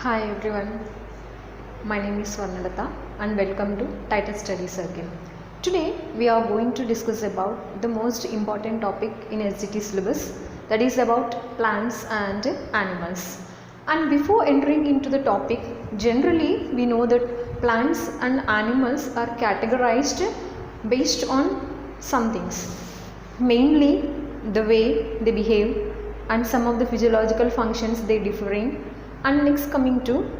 Hi everyone, my name is Swarnalata and welcome to Title Study Circle. Today we are going to discuss about the most important topic in SGT syllabus, that is about plants and animals. And before entering into the topic, generally we know that plants and animals are categorized based on some things, mainly the way they behave and some of the physiological functions they differ in, and next coming to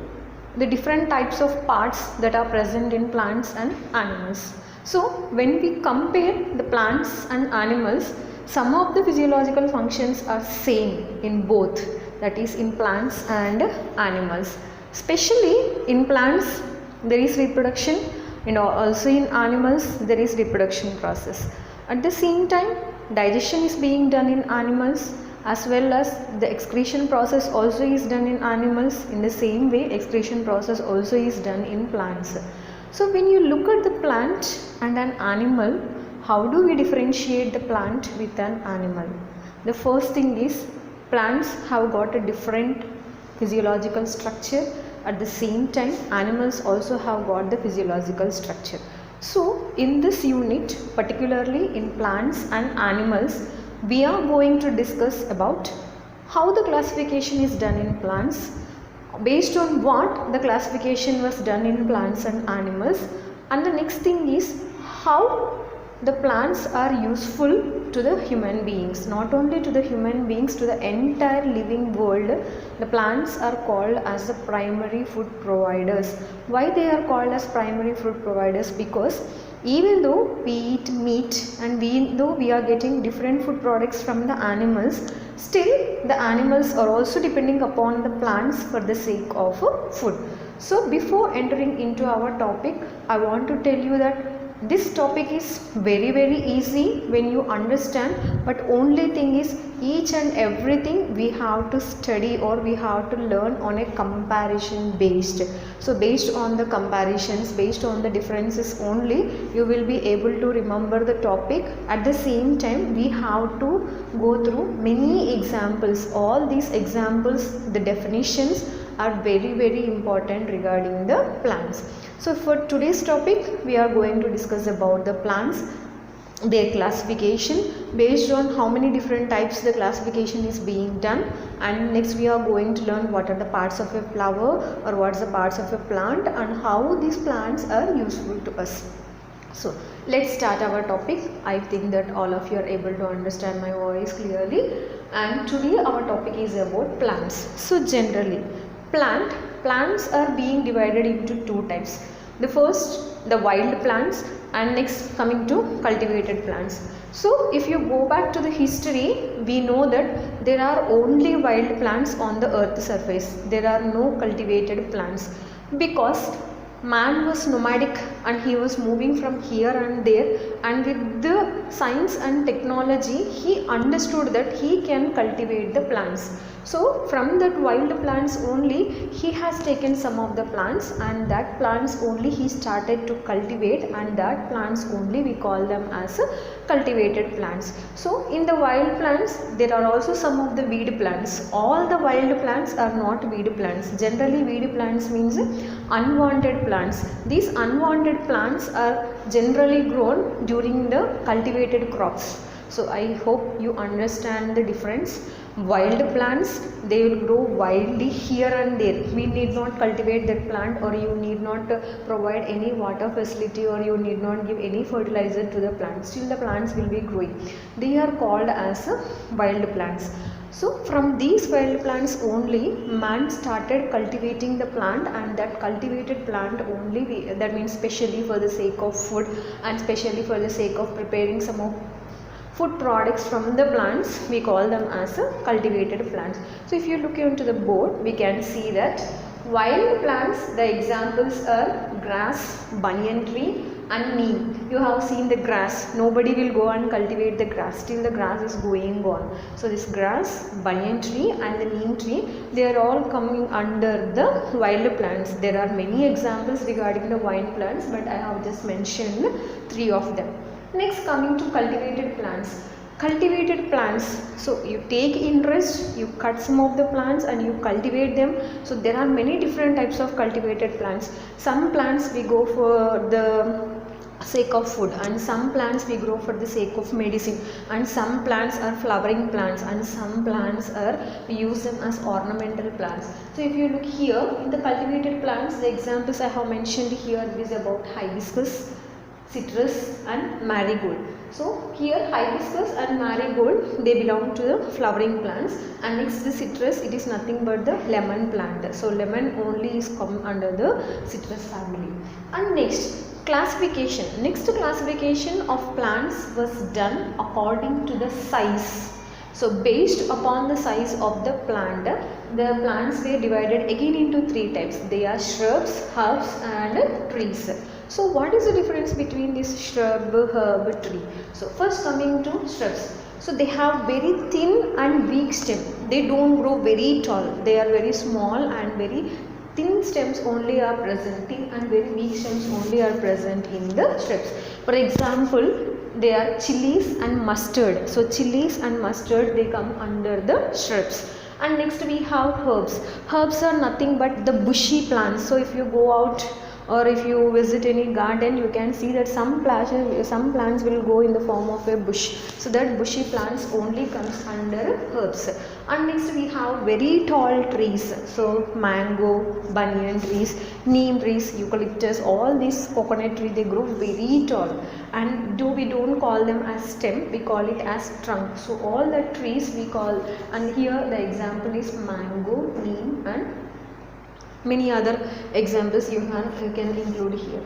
the different types of parts that are present in plants and animals. So when we compare the plants and animals, some of the physiological functions are same in both, that is in plants and animals. Especially in plants there is reproduction, and also in animals there is reproduction process. At the same time, digestion is being done in animals, as well as the excretion process also is done in animals. In the same way, excretion process also is done in plants. So when you look at the plant and an animal, how do we differentiate the plant with an animal? The first thing is, plants have got a different physiological structure. At the same time, animals also have got the physiological structure. So in this unit, particularly in plants and animals, we are going to discuss about how the classification is done in plants, based on what the classification was done in plants and animals, and the next thing is how the plants are useful to the human beings. Not only to the human beings, to the entire living world, the plants are called as the primary food providers. Why they are called as primary food providers? Because even though we eat meat and though we are getting different food products from the animals, still the animals are also depending upon the plants for the sake of food. So before entering into our topic, I want to tell you that this topic is very easy when you understand, but only thing is, each and everything we have to study or we have to learn on a comparison based. So based on the comparisons, based on the differences only, you will be able to remember the topic. At the same time, we have to go through many examples. All these examples, the definitions are very important regarding the plants. So for today's topic, we are going to discuss about the plants, their classification, based on how many different types the classification is being done, and next we are going to learn what are the parts of a flower or what's the parts of a plant and how these plants are useful to us. So let's start our topic. I think that all of you are able to understand my voice clearly, and today our topic is about plants. So generally, plants are being divided into two types. The first, the wild plants, and next coming to cultivated plants. So if you go back to the history, we know that there are only wild plants on the earth surface. There are no cultivated plants, because man was nomadic and he was moving from here and there, and with the science and technology he understood that he can cultivate the plants. So from that wild plants only he has taken some of the plants, and that plants only he started to cultivate, and that plants only we call them as cultivated plants. So in the wild plants there are also some of the weed plants. All the wild plants are not weed plants. Generally weed plants means unwanted plants. These unwanted plants are generally grown during the cultivated crops. So I hope you understand the difference. Wild plants, they will grow wildly here and there. We need not cultivate that plant, or you need not provide any water facility, or you need not give any fertilizer to the plant. Still the plants will be growing. They are called as wild plants. So from these wild plants only man started cultivating the plant, and that cultivated plant only that means specially for the sake of food and specially for the sake of preparing some of food products from the plants, we call them as cultivated plants. So if you look into the board, we can see that wild plants, the examples are grass, banyan tree and neem. You have seen the grass. Nobody will go and cultivate the grass. Still the grass is going on. So this grass, banyan tree and the neem tree, they are all coming under the wild plants. There are many examples regarding the wild plants, but I have just mentioned 3 of them. Next, coming to cultivated plants. Cultivated plants, so you take interest, you cut some of the plants and you cultivate them. So there are many different types of cultivated plants. Some plants we go for the sake of food, and some plants we grow for the sake of medicine, and some plants are flowering plants, and some plants are, we use them as ornamental plants. So if you look here in the cultivated plants, the examples I have mentioned here is about hibiscus, citrus and marigold. So here hibiscus and marigold, they belong to the flowering plants, and next the citrus, it is nothing but the lemon plant. So lemon only is come under the citrus family. And next classification, next classification of plants was done according to the size. So based upon the size of the plant, the plants were divided again into three types. They are shrubs, herbs and trees. So what is the difference between this shrub, herb, tree? So first coming to shrubs. So they have very thin and weak stem. They don't grow very tall. They are very small and very thin stems only are present. Thin and very weak stems only are present in the shrubs. For example, they are chilies and mustard. So chilies and mustard, they come under the shrubs. And next we have herbs. Herbs are nothing but the bushy plants. So if you go out or if you visit any garden, you can see that some plants will go in the form of a bush. So that bushy plants only comes under herbs. And next we have very tall trees. So mango, banyan trees, neem trees, eucalyptus, all these coconut trees, they grow very tall. And though we don't call them as stem, we call it as trunk. So all the trees we call, and here the example is mango, neem and many other examples you can include here.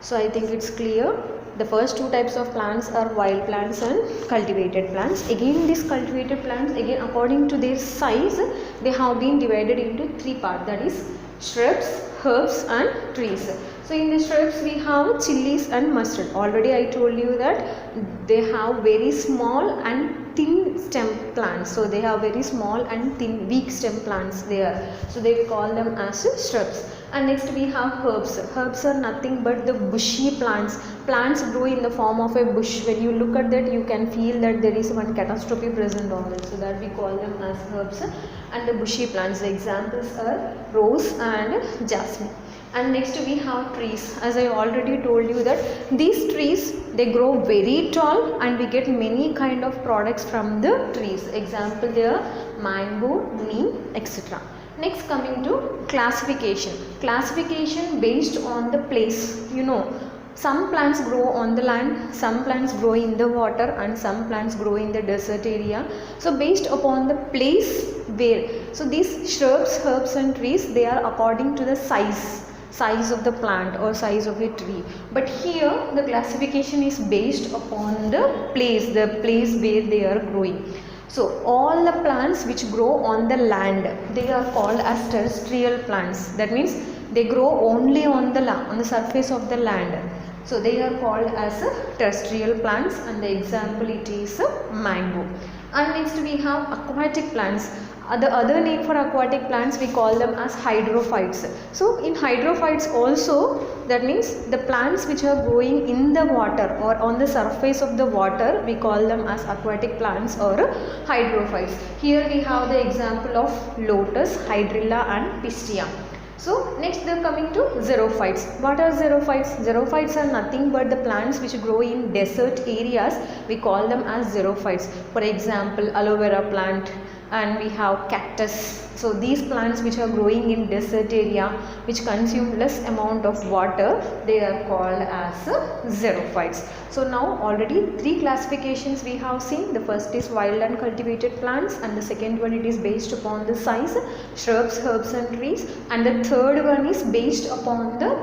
So I think it's clear. The first two types of plants are wild plants and cultivated plants. Again, these cultivated plants, again according to their size, they have been divided into three parts, that is shrubs, herbs and trees. So in the shrubs we have chilies and mustard. Already I told you that they have very small and thin stem plants. So they have very small and thin weak stem plants there. So they will call them as shrubs. And next we have herbs. Herbs are nothing but the bushy plants. Plants grow in the form of a bush. When you look at that, you can feel that there is one catastrophe present on it. So that we call them as herbs and the bushy plants. The examples are rose and jasmine. And next we have trees. As I already told you that these trees, they grow very tall and we get many kind of products from the trees. Example, they are mango, neem, etc. Next coming to classification. Classification based on the place. You know, some plants grow on the land, some plants grow in the water and some plants grow in the desert area. So based upon the place where, so these shrubs, herbs and trees, they are according to the size of the plant or size of a tree. But here the classification is based upon the place where they are growing. So all the plants which grow on the land, they are called as terrestrial plants. That means they grow only on the surface of the land. So they are called as terrestrial plants, and the example it is mango. And next we have aquatic plants. The other name for aquatic plants, we call them as hydrophytes. So in hydrophytes also, that means the plants which are growing in the water or on the surface of the water, we call them as aquatic plants or hydrophytes. Here we have the example of lotus, hydrilla and pistia. So next they are coming to xerophytes. What are xerophytes? Xerophytes are nothing but the plants which grow in desert areas. We call them as xerophytes. For example, aloe vera plant, and we have cactus. So these plants which are growing in desert area, which consume less amount of water, they are called as xerophytes. So now already three classifications we have seen. The first is wild and cultivated plants, and the second one it is based upon the size, shrubs, herbs and trees, and the third one is based upon the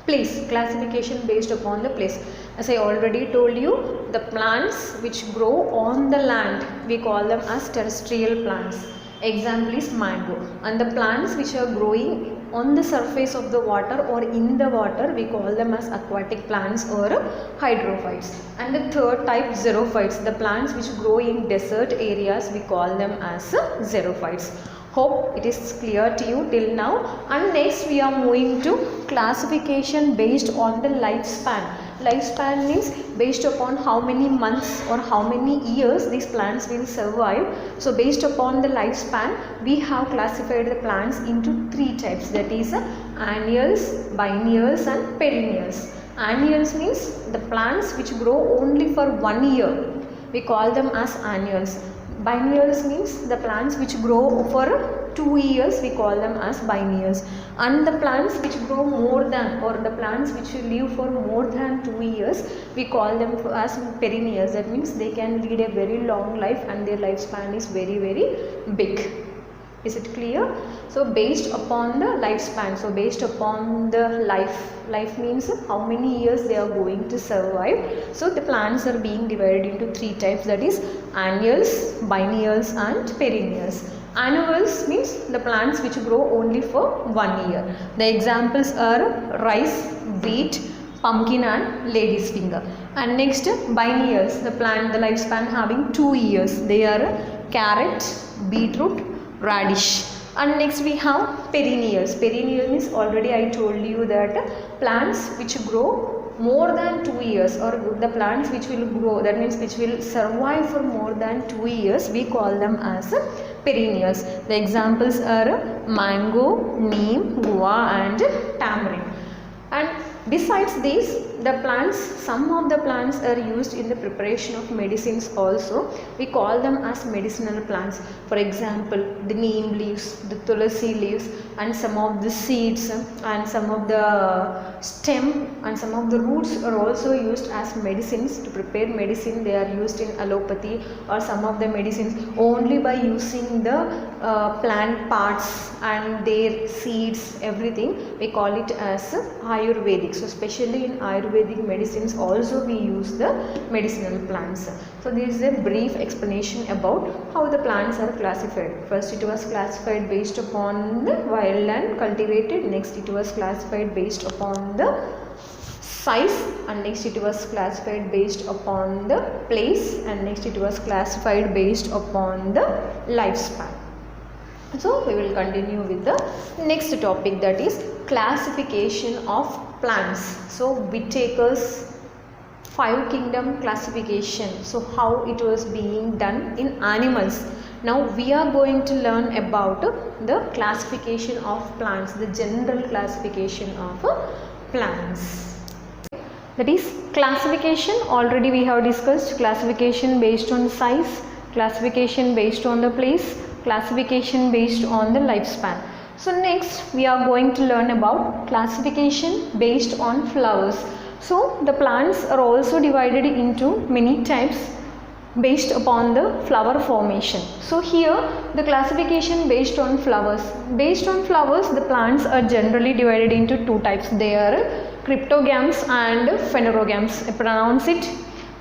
place, classification based upon the place. As I already told you, the plants which grow on the land, we call them as terrestrial plants. Example is mango. And the plants which are growing on the surface of the water or in the water, we call them as aquatic plants or hydrophytes. And the third type, xerophytes, the plants which grow in desert areas, we call them as xerophytes. Hope it is clear to you till now. And next we are moving to classification based on the lifespan. Lifespan means based upon how many months or how many years these plants will survive. So based upon the lifespan, we have classified the plants into three types, that is annuals, biennials and perennials. Annuals means the plants which grow only for 1 year, we call them as annuals. Biennials means the plants which grow for 2 years, we call them as biennials. And the plants which grow more than, or the plants which live for more than 2 years, we call them as perennials. That means they can lead a very long life and their lifespan is very big. Is it clear? So based upon the lifespan, so based upon the life means how many years they are going to survive. So the plants are being divided into three types, that is annuals, biennials and perennials. Annuals means the plants which grow only for 1 year. The examples are rice, wheat, pumpkin and lady's finger. And next biennials, the plant, the lifespan having 2 years. They are carrot, beetroot, radish. And next we have perennials. Perennial means already I told you that plants which grow more than 2 years, or the plants which will grow, that means which will survive for more than 2 years, we call them as perennials. The examples are mango, neem, guava and tamarind. And besides these, the plants, some of the plants are used in the preparation of medicines also. We call them as medicinal plants. For example, the neem leaves, the tulasi leaves and some of the seeds and some of the stem and some of the roots are also used as medicines. To prepare medicine, they are used in allopathy, or some of the medicines only by using the plant parts and their seeds, everything. We call it as Ayurvedic. So especially in Ayurvedic medicines also we use the medicinal plants. So this is a brief explanation about how the plants are classified. First it was classified based upon the wild and cultivated. Next it was classified based upon the size, and next it was classified based upon the place, and next it was classified based upon the lifespan. So we will continue with the next topic, that is classification of plants. So Whittaker's 5 kingdom classification. So how it was being done in animals. Now we are going to learn about the classification of plants, the general classification of plants. That is classification, already we have discussed classification based on size, classification based on the place, classification based on the lifespan. So next we are going to learn about classification based on flowers. So the plants are also divided into many types based upon the flower formation. So here the classification based on flowers. Based on flowers, the plants are generally divided into two types. They are cryptogams and phanerogams. I pronounce it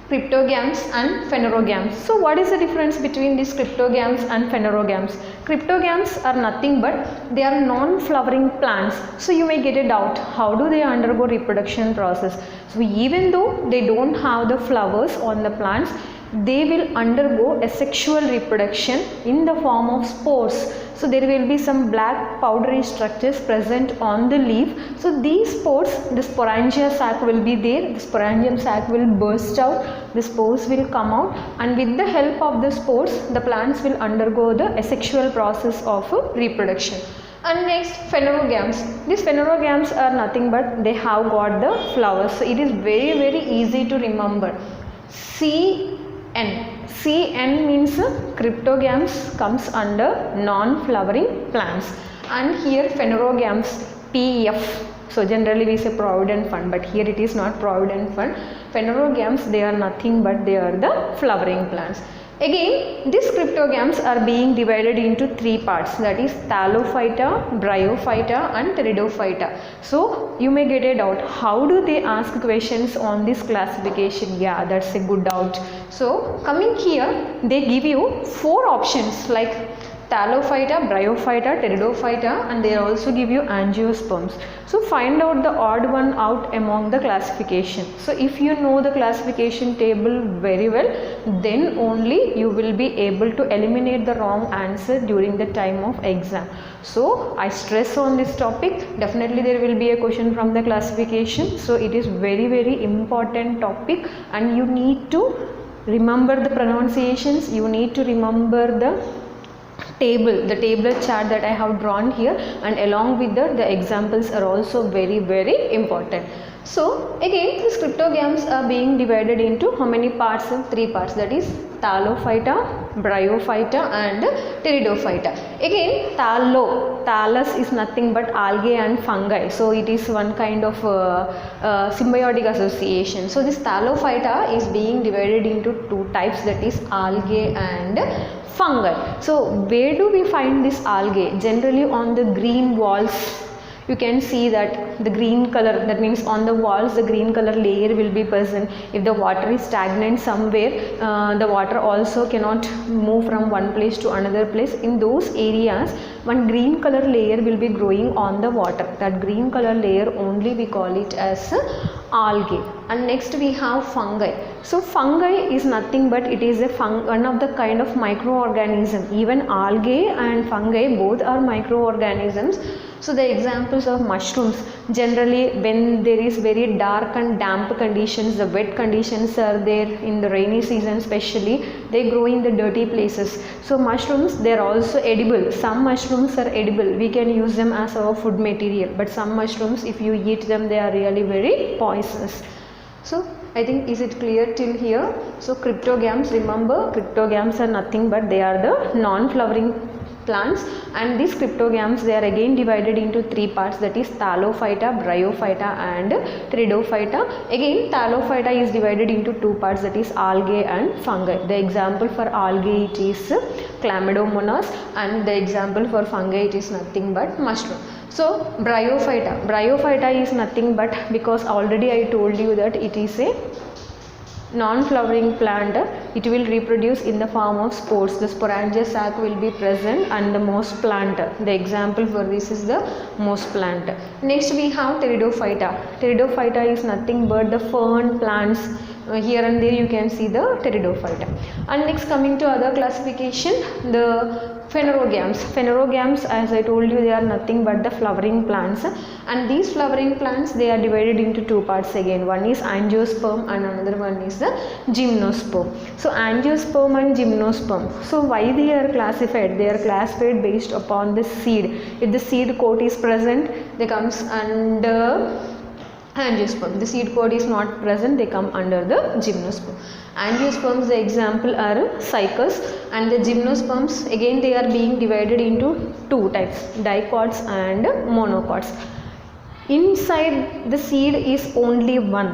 cryptogams and phanerogams. So what is the difference between these cryptogams and phanerogams? Cryptogams are nothing but they are non-flowering plants. So you may get a doubt, how do they undergo reproduction process? So even though they don't have the flowers on the plants, they will undergo asexual reproduction in the form of spores. So there will be some black powdery structures present on the leaf. So these spores, the sporangia sac will be there, the sporangium sac will burst out, the spores will come out, and with the help of the spores, the plants will undergo the asexual process of reproduction. And next, phanerogams. These phanerogams are nothing but they have got the flowers. So it is very easy to remember. CN means cryptogams comes under non-flowering plants, and here phanerogams, PF. So generally we say Provident Fund, but here it is not Provident Fund. Phanerogams, they are nothing but they are the flowering plants. Again, these cryptogams are being divided into three parts, that is Thallophyta, Bryophyta and Pteridophyta. So you may get a doubt, how do they ask questions on this classification? Yeah, that's a good doubt. So coming here, they give you 4 options like Thallophyta, Bryophyta, Pteridophyta, and they also give you angiosperms. So find out the odd one out among the classification. So if you know the classification table very well, then only you will be able to eliminate the wrong answer during the time of exam. So I stress on this topic. Definitely there will be a question from the classification. So it is very important topic, and you need to remember the pronunciations, you need to remember the table chart that I have drawn here, and along with that the examples are also very important. So again, these cryptogams are being divided into how many parts? 3 parts, that is Thallophyta, Bryophyta and Pteridophyta. Again, thallus is nothing but algae and fungi, so it is one kind of symbiotic association. So this Thallophyta is being divided into 2 types, that is algae and fungi. So where do we find this algae? Generally on the green walls. You can see that the green color, that means on the walls the green color layer will be present. If the water is stagnant somewhere, the water also cannot move from one place to another place. In those areas, one green color layer will be growing on the water. That green color layer only we call it as algae. And next we have fungi. So fungi is nothing but it is a one of the kind of microorganism. Even algae and fungi both are microorganisms. So the examples of mushrooms, generally when there is very dark and damp conditions, the wet conditions are there in the rainy season especially, they grow in the dirty places. So mushrooms, they are also edible. Some mushrooms are edible, we can use them as our food material, but some mushrooms if you eat them they are really very poisonous. So I think, is it clear till here? So cryptogams, remember cryptogams are nothing but they are the non-flowering plants, and these cryptogams, they are again divided into 3 parts, that is Thallophyta, Bryophyta and Pteridophyta. Again Thallophyta is divided into 2 parts, that is algae and fungi. The example for algae it is Chlamydomonas, and the example for fungi it is nothing but mushroom. So Bryophyta is nothing but, because already I told you that it is a non-flowering plant, it will reproduce in the form of spores. The sporangia sac will be present and the moss plant. The example for this is the moss plant. Next we have Pteridophyta. Pteridophyta is nothing but the fern plants. Here and there you can see the Pteridophyta. And next, coming to other classification, the phanerogams. Phanerogams, as I told you, they are nothing but the flowering plants, and these flowering plants, they are divided into 2 parts again. One is angiosperm and another one is the gymnosperm. So angiosperm and gymnosperm, so why they are classified? They are classified based upon the seed. If the seed coat is present, they comes under angiosperm. The seed coat is not present, they come under the gymnosperm. Angiosperms, the example are cycas, and the gymnosperms, again they are being divided into 2 types, dicots and monocots. Inside the seed is only one.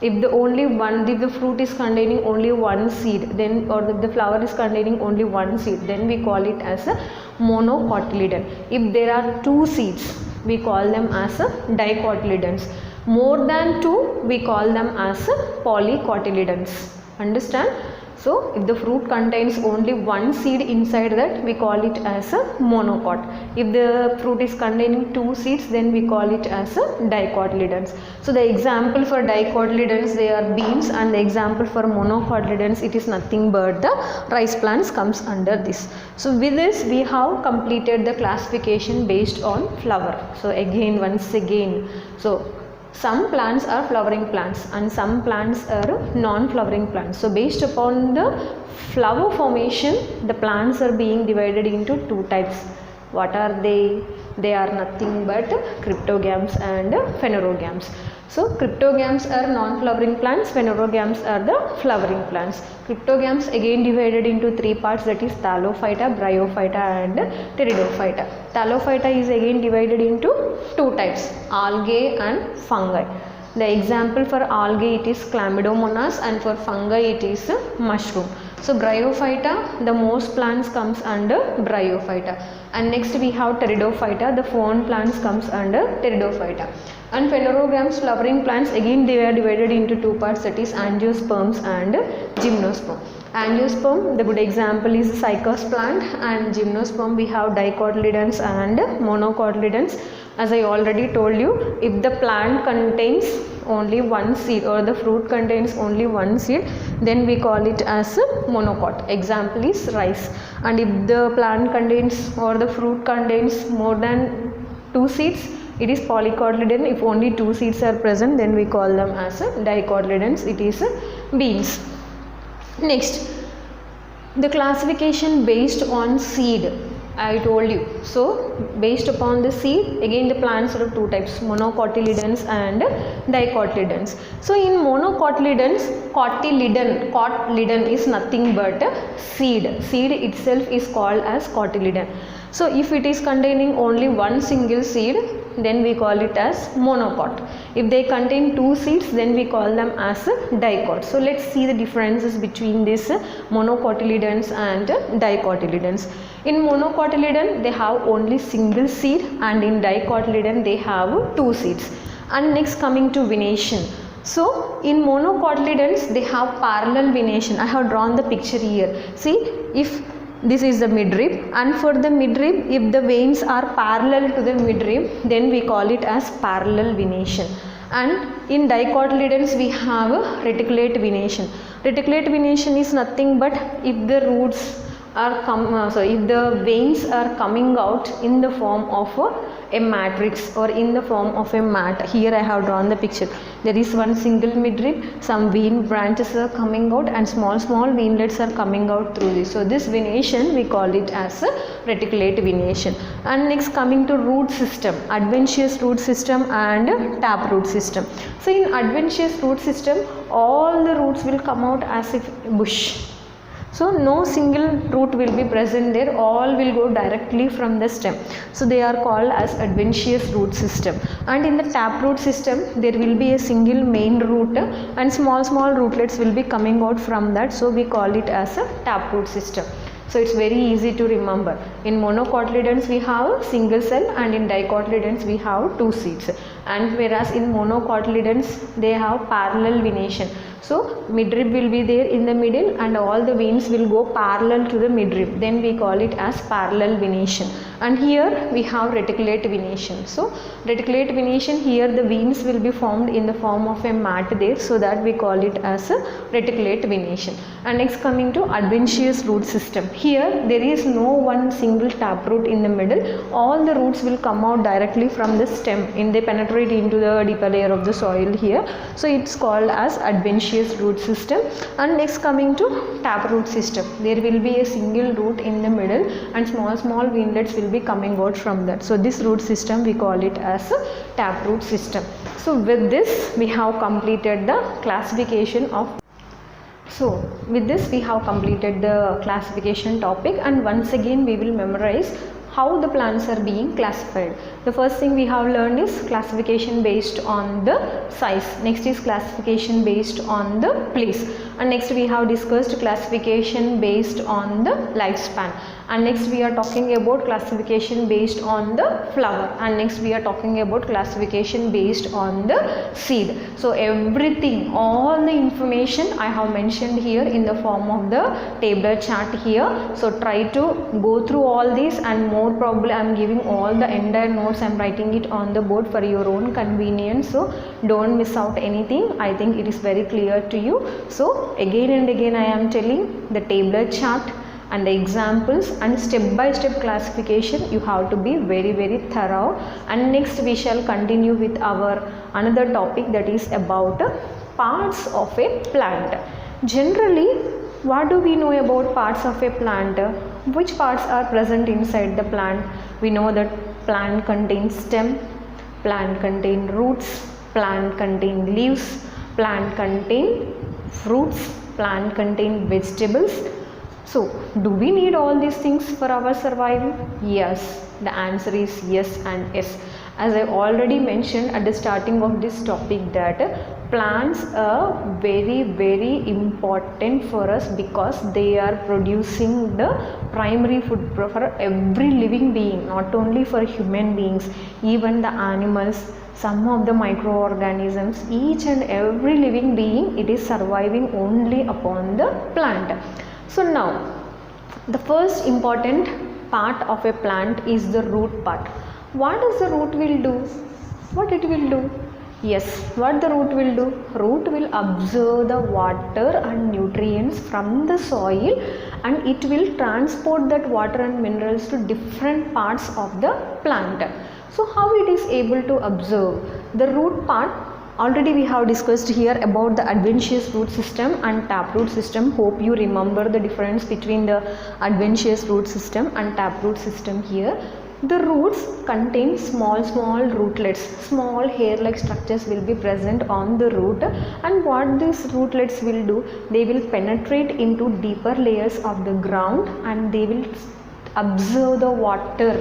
If the fruit is containing only one seed, then, or the flower is containing only one seed, then we call it as a monocotyledon. If there are 2 seeds, we call them as a dicotyledons. More than 2, we call them as polycotyledons. Understand? So if the fruit contains only one seed inside that, we call it as a monocot. If the fruit is containing 2 seeds, then we call it as a dicotyledons. So the example for dicotyledons, they are beans, and the example for monocotyledons, it is nothing but the rice plants comes under this. So with this we have completed the classification based on flower. So again, once again, so some plants are flowering plants and some plants are non-flowering plants. So based upon the flower formation, the plants are being divided into 2 types. What are they? They are nothing but cryptogams and phanerogams. So cryptogams are non-flowering plants, phanerogams are the flowering plants. Cryptogams again divided into 3 parts, that is Thallophyta, Bryophyta and Pteridophyta. Thallophyta is again divided into 2 types, algae and fungi. The example for algae it is Chlamydomonas, and for fungi it is mushroom. So Bryophyta, the most plants comes under Bryophyta, And next we have Pteridophyta. The fern plants comes under Pteridophyta. And phanerogams, flowering plants, again they are divided into two parts, that is angiosperms and gymnosperm. Angiosperm, the good example is the cycas plant, and gymnosperm we have dicotyledons and monocotyledons. As I already told you, if the plant contains only one seed or the fruit contains only one seed, then we call it as a monocot. Example is rice. And if the plant contains or the fruit contains more than two seeds, it is polycotyledon. If only two seeds are present, then we call them as a dicotyledons. It is beans. Next, the classification based on seed. I told you. So, based upon the seed, again the plants are of two types, monocotyledons and dicotyledons. So, in monocotyledons, cotyledon is nothing but seed. Seed itself is called as cotyledon. So, if it is containing only one single seed, then we call it as monocot. If they contain two seeds, then we call them as dicot. So, let's see the differences between these monocotyledons and dicotyledons. In monocotyledon, they have only single seed, and in dicotyledon, they have two seeds. And next, coming to venation. So, in monocotyledons, they have parallel venation. I have drawn the picture here. See, if this is the midrib, and for the midrib, if the veins are parallel to the midrib, then we call it as parallel venation. And in dicotyledons, we have reticulate venation. Reticulate venation is nothing but if the roots are if the veins are coming out in the form of a matrix or in the form of a mat. Here I have drawn the picture. There is one single midrib, some vein branches are coming out, and small veinlets are coming out through this. So this venation we call it as a reticulate venation. And next, coming to root system, adventitious root system and taproot system. So in adventitious root system, all the roots will come out as if bush. So no single root will be present there, all will go directly from the stem. So they are called as adventitious root system. And in the taproot system, there will be a single main root and small rootlets will be coming out from that. So we call it as a taproot system. So it's very easy to remember. In monocotyledons we have single cell, and in dicotyledons we have two seeds. And whereas in monocotyledons they have parallel venation. So midrib will be there in the middle, and all the veins will go parallel to the midrib. Then we call it as parallel venation. And here we have reticulate venation. So reticulate venation, here the veins will be formed in the form of a mat there. So that we call it as a reticulate venation. And next, coming to adventitious root system. Here there is no one single taproot in the middle. All the roots will come out directly from the stem, they penetrate into the deeper layer of the soil here. So it's called as adventitious root system. And next, coming to taproot system. There will be a single root in the middle, and small veinlets will be coming out from that. So this root system we call it as a taproot system. So with this we have completed the classification of. So with this we have completed the classification topic, and once again we will memorize how the plants are being classified. The first thing we have learned is classification based on the size. Next is classification based on the place. And next we have discussed classification based on the lifespan. And next we are talking about classification based on the flower. And next we are talking about classification based on the seed. So everything, all the information I have mentioned here in the form of the tabular chart here. So try to go through all these, and more probably I am giving all the entire notes. I am writing it on the board for your own convenience. So don't miss out anything. I think it is very clear to you. So again and again I am telling, the tabular chart and the examples and step-by-step classification, you have to be very thorough. And next we shall continue with our another topic, that is about parts of a plant. Generally, what do we know about parts of a plant? Which parts are present inside the plant? We know that plant contains stem, plant contains roots, plant contains leaves, plant contains fruits, plant contains vegetables. So, do we need all these things for our survival? Yes, the answer is yes and yes. As I already mentioned at the starting of this topic that plants are very important for us because they are producing the primary food for every living being, not only for human beings, even the animals, some of the microorganisms, each and every living being, it is surviving only upon the plant. So now the first important part of a plant is the root part. What does the root will do? What it will do? Yes, what the root will do? Root will absorb the water and nutrients from the soil and it will transport that water and minerals to different parts of the plant. So how it is able to absorb? The root part, already we have discussed here about the adventitious root system and taproot system. Hope you remember the difference between the adventitious root system and taproot system here. The roots contain small rootlets, small hair-like structures will be present on the root, and what these rootlets will do, they will penetrate into deeper layers of the ground and they will absorb the water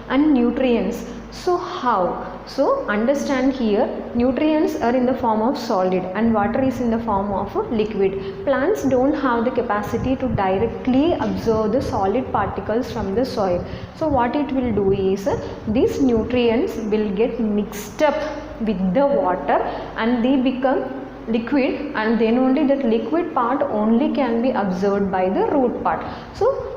and nutrients. So how? So understand here, nutrients are in the form of solid and water is in the form of liquid. Plants don't have the capacity to directly absorb the solid particles from the soil. So what it will do is, these nutrients will get mixed up with the water and they become liquid, and then only that liquid part only can be absorbed by the root part. So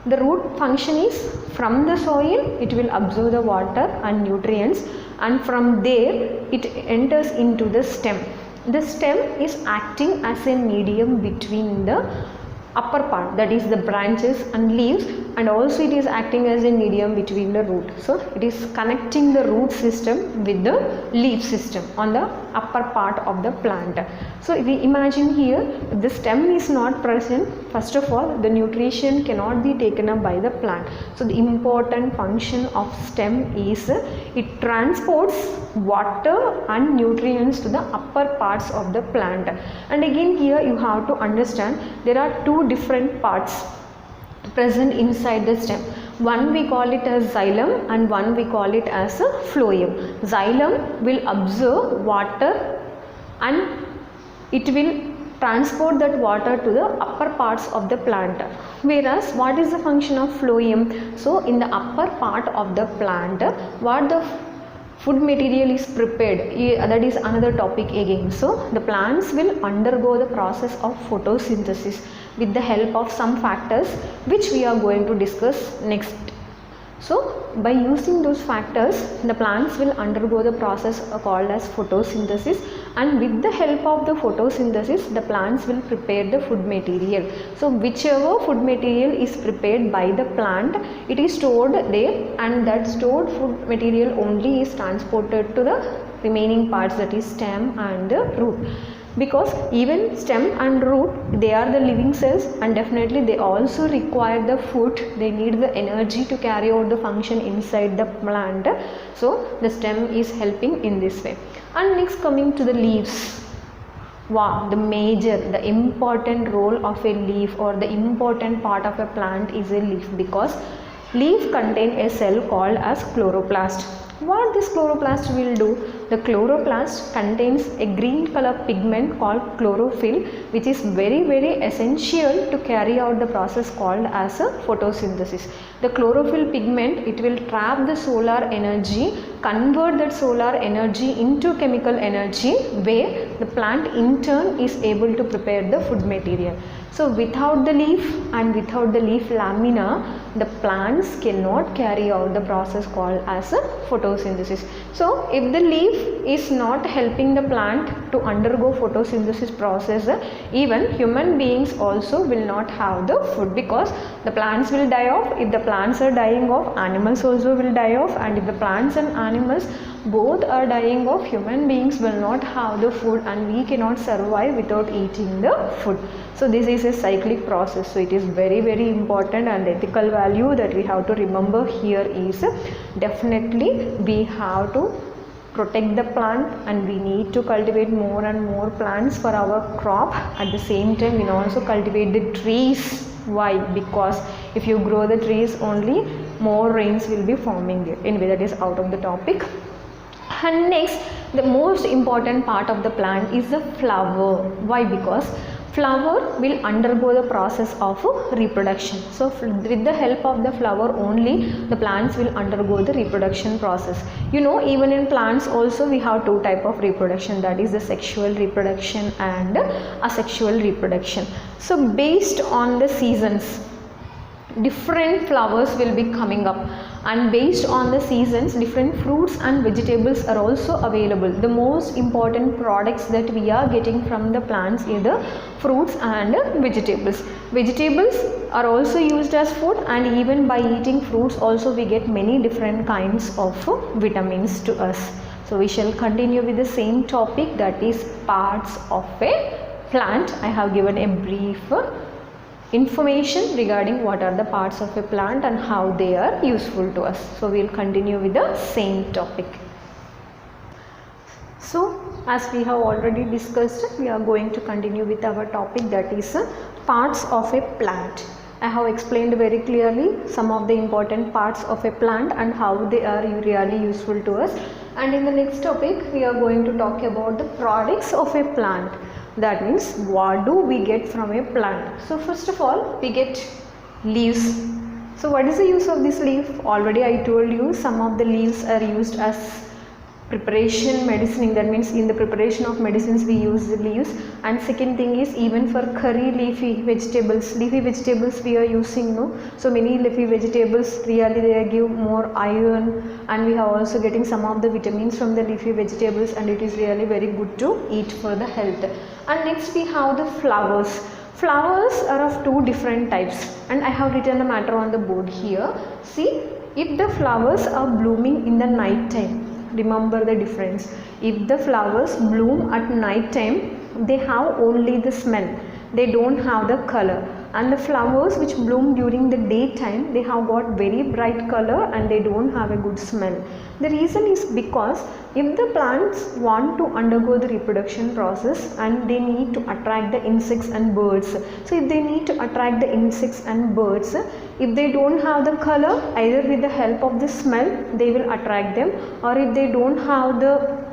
the root function is, from the soil it will absorb the water and nutrients, and from there it enters into the stem. The stem is acting as a medium between the upper part, that is the branches and leaves, and also it is acting as a medium between the root. So it is connecting the root system with the leaf system on the upper part of the plant. So if we imagine here, the stem is not present, first of all the nutrition cannot be taken up by the plant. So the important function of stem is, it transports water and nutrients to the upper parts of the plant. And again here you have to understand, there are two different parts present inside the stem. One we call it as xylem and one we call it as a phloem. Xylem will absorb water and it will transport that water to the upper parts of the plant. Whereas what is the function of phloem? So in the upper part of the plant, what the food material is prepared, that is another topic again. So the plants will undergo the process of photosynthesis with the help of some factors which we are going to discuss next. So by using those factors, the plants will undergo the process called as photosynthesis, and with the help of the photosynthesis the plants will prepare the food material. So whichever food material is prepared by the plant, it is stored there, and that stored food material only is transported to the remaining parts, that is stem and the root. Because even stem and root, they are the living cells and definitely they also require the food, they need the energy to carry out the function inside the plant. So the stem is helping in this way. And next, coming to the leaves. Wow, the important role of a leaf, or the important part of a plant is a leaf, because leaf contain a cell called as chloroplast. What this chloroplast will do? The chloroplast contains a green color pigment called chlorophyll, which is very essential to carry out the process called as a photosynthesis. The chlorophyll pigment, it will trap the solar energy, convert that solar energy into chemical energy, where the plant in turn is able to prepare the food material. So without the leaf and without the leaf lamina, the plants cannot carry out the process called as a photosynthesis. So if the leaf is not helping the plant to undergo photosynthesis process, even human beings also will not have the food, because the plants will die off. If the plants are dying off, animals also will die off, and if the plants and animals both are dying off, human beings will not have the food and we cannot survive without eating the food. So this is a cyclic process. So it is very important, and the ethical value that we have to remember here is, definitely we have to protect the plant and we need to cultivate more and more plants for our crop. At the same time, we also cultivate the trees. Why? Because if you grow the trees only, more rains will be forming there. Anyway, that is out of the topic. And next, the most important part of the plant is the flower. Why? Because flower will undergo the process of reproduction. So with the help of the flower only, the plants will undergo the reproduction process. You know, even in plants also we have two type of reproduction, that is the sexual reproduction and asexual reproduction. So based on the seasons, different flowers will be coming up, and based on the seasons, different fruits and vegetables are also available. The most important products that we are getting from the plants is the fruits and vegetables. Vegetables are also used as food, and even by eating fruits also we get many different kinds of vitamins to us. So we shall continue with the same topic, that is parts of a plant. I have given a brief information regarding what are the parts of a plant and how they are useful to us. So we will continue with the same topic. So as we have already discussed, we are going to continue with our topic, that is parts of a plant. I have explained very clearly some of the important parts of a plant and how they are really useful to us. And in the next topic we are going to talk about the products of a plant. That means what do we get from a plant. So first of all, we get leaves. So what is the use of this leaf? Already I told you, some of the leaves are used as preparation medicining, that means in the preparation of medicines we use the leaves. And second thing is, even for curry, leafy vegetables we are using, no? So many leafy vegetables really they give more iron, and we are also getting some of the vitamins from the leafy vegetables, and it is really very good to eat for the health. And next we have the flowers. Flowers are of two different types, and I have written the matter on the board here. See, if the flowers are blooming in the night time, remember the difference. If the flowers bloom at night time, they have only the smell, they don't have the color. And the flowers which bloom during the daytime, they have got very bright color and they don't have a good smell. The reason is because if the plants want to undergo the reproduction process and they need to attract the insects and birds, so if they need to attract the insects and birds, if they don't have the color, either with the help of the smell they will attract them, or if they don't have the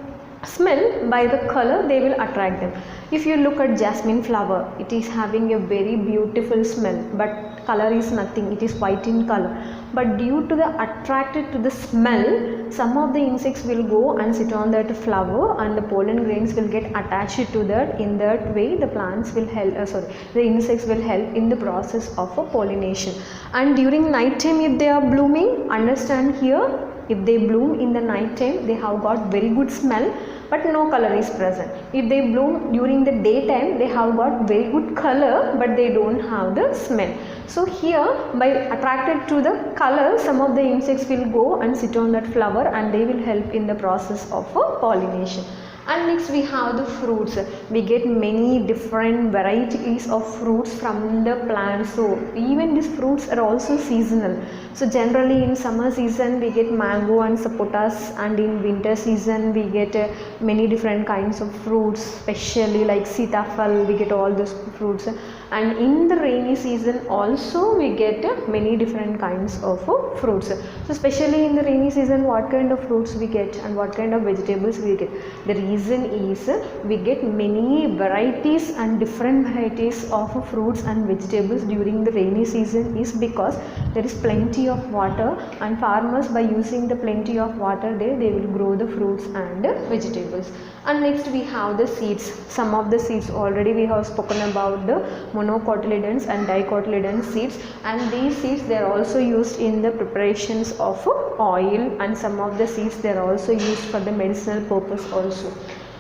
smell, by the color they will attract them. If you look at jasmine flower, it is having a very beautiful smell, but color is nothing, it is white in color. But due to the attracted to the smell, some of the insects will go and sit on that flower, and the pollen grains will get attached to that. In that way the plants will help, the insects will help in the process of a pollination. And during night time if they are blooming, understand here, if they bloom in the night time, they have got very good smell, but no color is present. If they bloom during the daytime, they have got very good color, but they don't have the smell. So here, by attracted to the color, some of the insects will go and sit on that flower, and they will help in the process of pollination. And next we have the fruits. We get many different varieties of fruits from the plants. So even these fruits are also seasonal. So generally in summer season we get mango and sapotas, and in winter season we get many different kinds of fruits, especially like sitafal, we get all those fruits. And in the rainy season also we get many different kinds of fruits. So especially in the rainy season, what kind of fruits we get and what kind of vegetables we get? The reason is we get many varieties and different varieties of fruits and vegetables during the rainy season is because there is plenty of water, and farmers, by using the plenty of water there, they will grow the fruits and vegetables. And next we have the seeds. Some of the seeds already we have spoken about, the monocotyledons and dicotyledon seeds, and these seeds they are also used in the preparations of oil, and some of the seeds they are also used for the medicinal purpose also.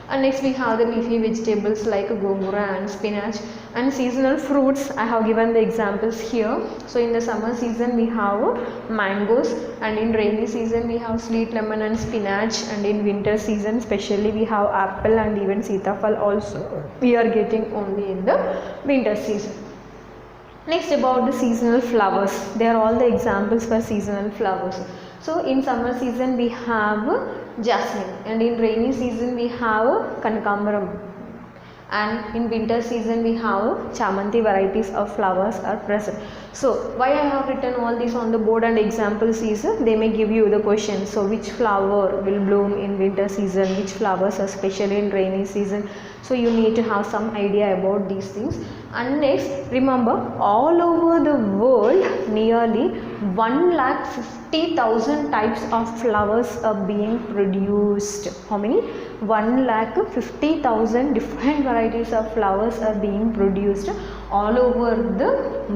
And next we have the leafy vegetables like gongura and spinach. And seasonal fruits, I have given the examples here. So in the summer season we have mangoes, and in rainy season we have sweet lemon and spinach, and in winter season especially we have apple and even sitafal also we are getting only in the winter season. Next, about the seasonal flowers. They are all the examples for seasonal flowers. So in summer season we have jasmine, and in rainy season we have kanakamparam, and in winter season we have chamanti varieties of flowers are present. So why I have written all this on the board and examples is they may give you the question. So which flower will bloom in winter season, which flowers are especially in rainy season. So you need to have some idea about these things. And next, remember, all over the world nearly 1,50,000 types of flowers are being produced. How many? 1,50,000 different varieties of flowers are being produced all over the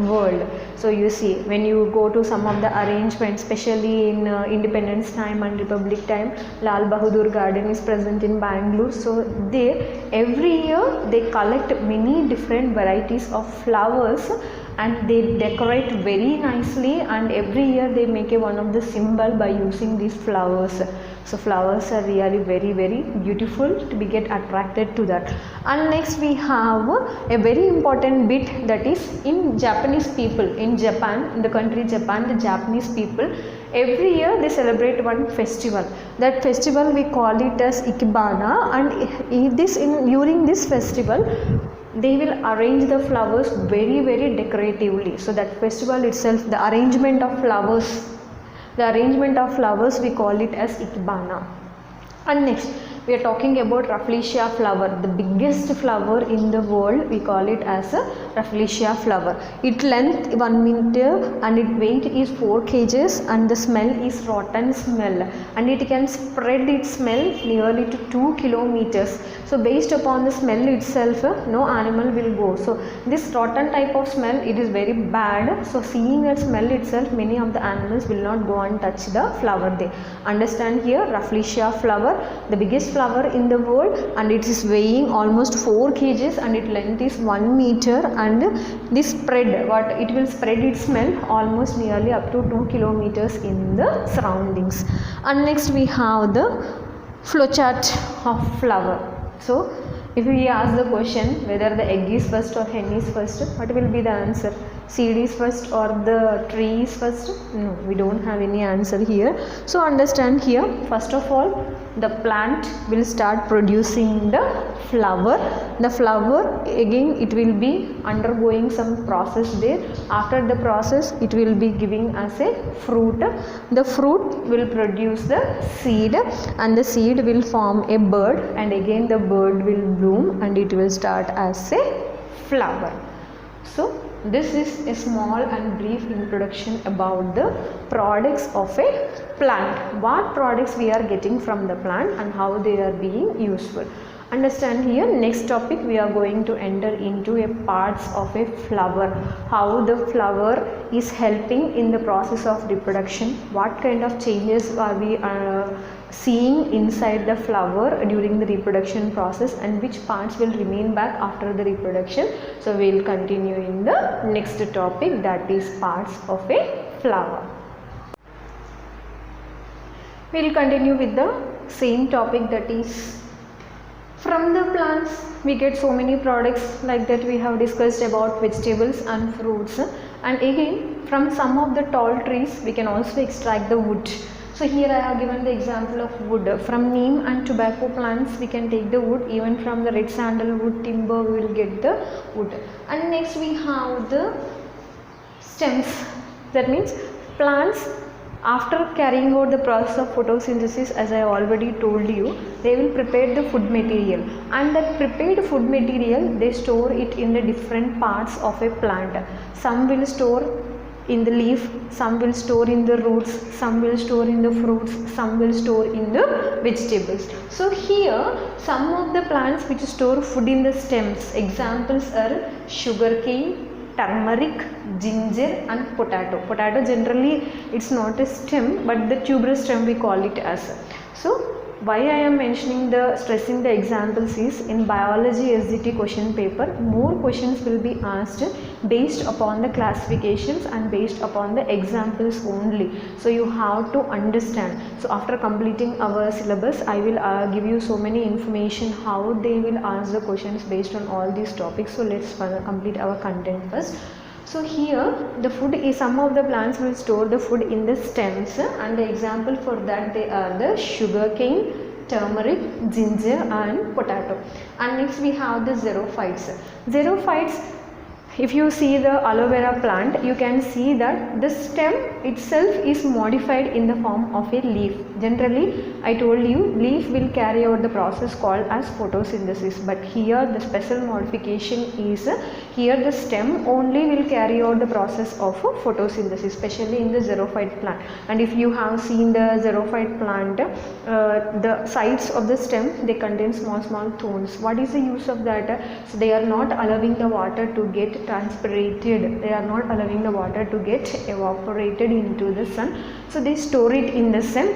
world. So you see, when you go to some of the arrangements, especially in Independence time and Republic time, Lal Bahadur Garden is present in Bangalore. So they every year they collect many different varieties of flowers and they decorate very nicely, and every year they make a one of the symbol by using these flowers. So flowers are really very beautiful to be get attracted to that. And next we have a very important bit, that is in Japanese people, in Japan, in the country Japan, the Japanese people every year they celebrate one festival. That festival we call it as Ikebana, and during this festival they will arrange the flowers very decoratively. So that festival itself, the arrangement of flowers we call it as Ikebana. And next we are talking about Rafflesia flower, the biggest flower in the world. We call it as a Rafflesia flower. Its length 1 meter and its weight is 4 kgs, and the smell is rotten smell, and it can spread its smell nearly to 2 kilometers. So based upon the smell itself, no animal will go. So this rotten type of smell, it is very bad. So seeing that smell itself, many of the animals will not go and touch the flower. They understand here, Rafflesia flower, the biggest flower in the world, and it is weighing almost 4 kgs and its length is 1 meter, and this spread, it will spread its smell almost nearly up to 2 kilometers in the surroundings. And next we have the flowchart of flower. So if we ask the question whether the egg is first or hen is first, what will be the answer? Seed is first or the tree is first? No, we don't have any answer here. So understand here, first of all, the plant will start producing the flower. The flower, again it will be undergoing some process there. After the process, it will be giving us a fruit. The fruit will produce the seed, and the seed will form a bud, and again the bud will bloom and it will start as a flower. So this is a small and brief introduction about the products of a plant. What products we are getting from the plant and how they are being useful. Understand here, next topic we are going to enter into a parts of a flower, how the flower is helping in the process of reproduction, what kind of changes are we seeing inside the flower during the reproduction process, and which parts will remain back after the reproduction. So we will continue in the next topic, that is parts of a flower. We will continue with the same topic, that is from the plants we get so many products like that we have discussed about vegetables and fruits, and again from some of the tall trees we can also extract the wood. So here I have given the example of wood. From neem and tobacco plants we can take the wood, even from the red sandalwood timber we will get the wood. And next we have the stems, that means plants after carrying out the process of photosynthesis, as I already told you, they will prepare the food material, and that prepared food material they store it in the different parts of a plant. Some will store in the leaf, some will store in the roots, some will store in the fruits, some will store in the vegetables. So here some of the plants which store food in the stems, examples are sugarcane, turmeric, ginger and potato. Potato generally it's not a stem but the tuberous stem we call it as. So why I am stressing the examples is, in biology SGT question paper more questions will be asked based upon the classifications and based upon the examples only. So you have to understand. So after completing our syllabus I will give you so many information how they will ask the questions based on all these topics. So let's complete our content first. So here the food is, some of the plants will store the food in the stems, and the example for that they are the sugarcane, turmeric, ginger and potato. And next we have the xerophytes. Xerophytes, if you see the aloe vera plant, you can see that the stem itself is modified in the form of a leaf. Generally, I told you leaf will carry out the process called as photosynthesis, but here the special modification is here the stem only will carry out the process of photosynthesis, especially in the xerophyte plant. And if you have seen the xerophyte plant, the sides of the stem, they contain small thorns. What is the use of that? So they are not allowing the water to get transpirated, they are not allowing the water to get evaporated into the sun, so they store it in the stem.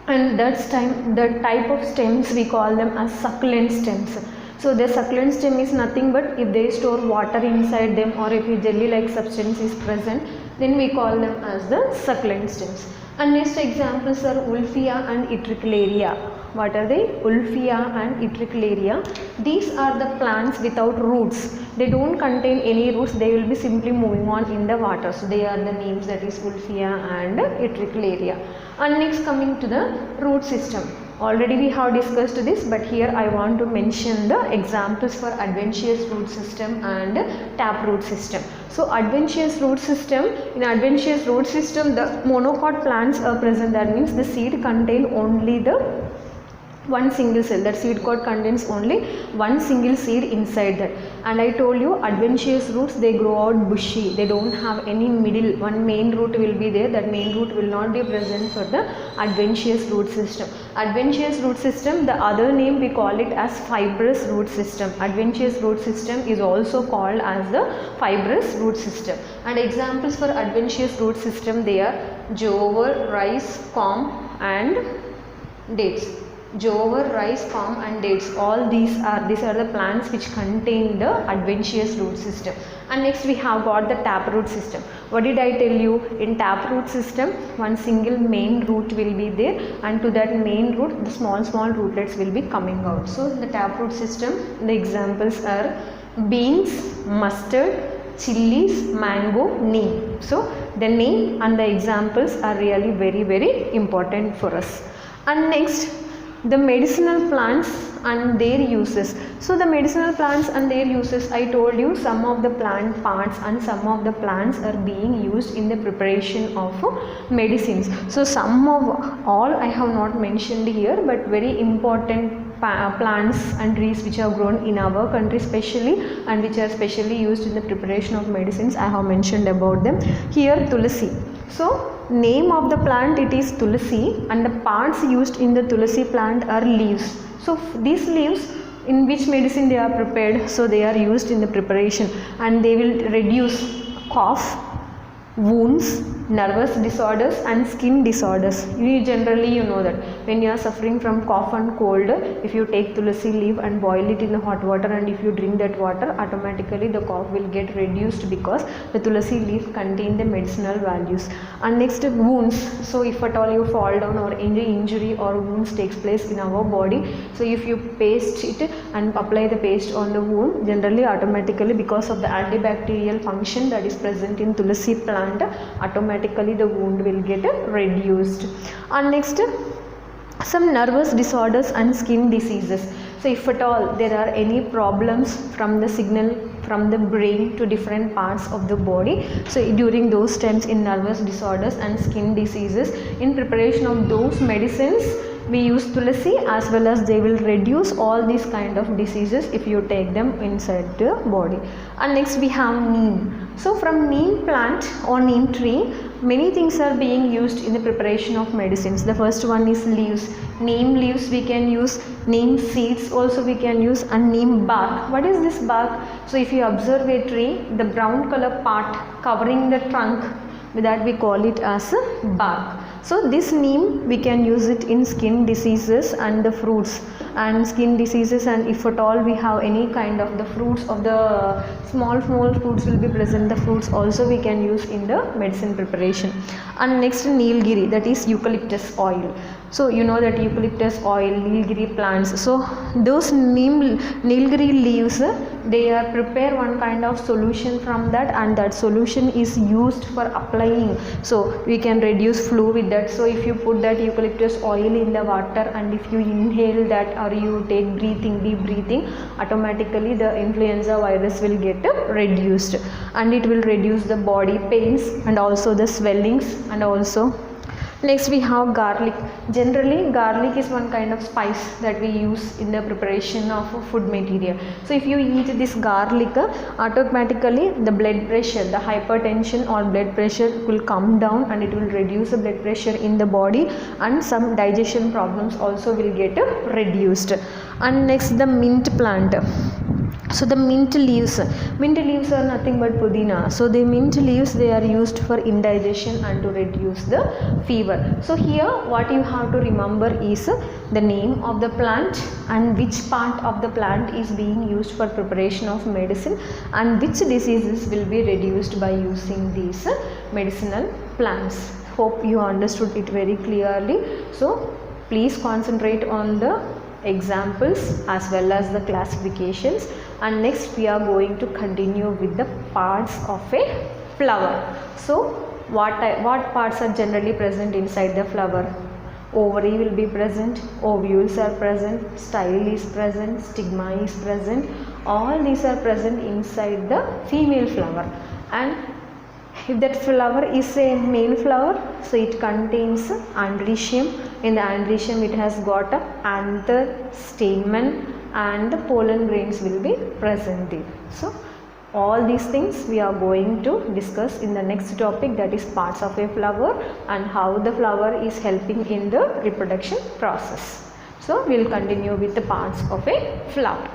And that's time the type of stems we call them as succulent stems. So the succulent stem is nothing but if they store water inside them, or if a jelly like substance is present, then we call them as the succulent stems. And next examples are Wolffia and Utricularia. What are they? Wolffia and Utricularia. These are the plants without roots. They don't contain any roots, they will be simply moving on in the water. So they are the names, that is Wolffia and Utricularia. And next, coming to the root system. Already we have discussed this, but here I want to mention the examples for adventitious root system and taproot system. So adventitious root system, in adventitious root system the monocot plants are present. That means the seed contain only the one single cell, that seed coat contains only one single seed inside that. And I told you adventitious roots, they grow out bushy, they don't have any middle, one main root will be there, that main root will not be present for the adventitious root system. Adventitious root system, the other name we call it as fibrous root system. Adventitious root system is also called as the fibrous root system. And examples for adventitious root system, they are jowar, rice, corn and dates. Jowar, rice, palm and dates, all these are the plants which contain the adventitious root system. And next we have got the taproot system. What did I tell you? In taproot system, one single main root will be there, and to that main root the small rootlets will be coming out. So in the taproot system, the examples are beans, mustard, chilies, mango, neem. So the neem and the examples are really very important for us. And next, the medicinal plants and their uses. So the medicinal plants and their uses, I told you some of the plant parts and some of the plants are being used in the preparation of medicines. So some of all I have not mentioned here, but very important plants and trees which are grown in our country specially, and which are specially used in the preparation of medicines, I have mentioned about them. Here tulsi. So name of the plant, it is tulsi, and the parts used in the tulsi plant are leaves. So these leaves, in which medicine they are prepared? So they are used in the preparation, and they will reduce cough, wounds, nervous disorders and skin disorders. Generally you know that when you are suffering from cough and cold, if you take tulsi leaf and boil it in the hot water, and if you drink that water, automatically the cough will get reduced because the tulsi leaf contain the medicinal values. And next, wounds. So if at all you fall down or any injury or wounds takes place in our body, so if you paste it and apply the paste on the wound, generally automatically, because of the antibacterial function that is present in tulsi plant, automatically the wound will get reduced. And next, some nervous disorders and skin diseases. So if at all there are any problems from the signal from the brain to different parts of the body, so during those times in nervous disorders and skin diseases, in preparation of those medicines we use tulsi, as well as they will reduce all these kind of diseases if you take them inside the body. And next we have neem. So from neem plant or neem tree, many things are being used in the preparation of medicines. The first one is leaves. Neem leaves we can use, neem seeds also we can use, and neem bark. What is this bark? So if you observe a tree, the brown color part covering the trunk, that we call it as a bark. So this neem we can use it in skin diseases and the fruits and skin diseases, and if at all we have any kind of the fruits of the small fruits will be present, the fruits also we can use in the medicine preparation. And next, Nilgiri, that is eucalyptus oil. So you know that eucalyptus oil, nilgiri plants, so those nilgiri leaves, they are prepare one kind of solution from that, and that solution is used for applying, so we can reduce flu with that. So if you put that eucalyptus oil in the water and if you inhale that or you take deep breathing, automatically the influenza virus will get reduced, and it will reduce the body pains and also the swellings. And also next we have garlic. Generally garlic is one kind of spice that we use in the preparation of food material. So if you eat this garlic, automatically the blood pressure, the hypertension or blood pressure will come down, and it will reduce the blood pressure in the body, and some digestion problems also will get reduced. And next the mint plant. So the mint leaves are nothing but pudina. So the mint leaves, they are used for indigestion and to reduce the fever. So here what you have to remember is the name of the plant and which part of the plant is being used for preparation of medicine, and which diseases will be reduced by using these medicinal plants. Hope you understood it very clearly. So please concentrate on the examples as well as the classifications, and next we are going to continue with the parts of a flower. So what parts are generally present inside the flower? Ovary will be present, ovules are present, style is present, stigma is present. All these are present inside the female flower. And if that flower is a male flower, so it contains androecium. In the androecium it has got a anther, stamen, and the pollen grains will be present there. So all these things we are going to discuss in the next topic, that is parts of a flower and how the flower is helping in the reproduction process. So we will continue with the parts of a flower.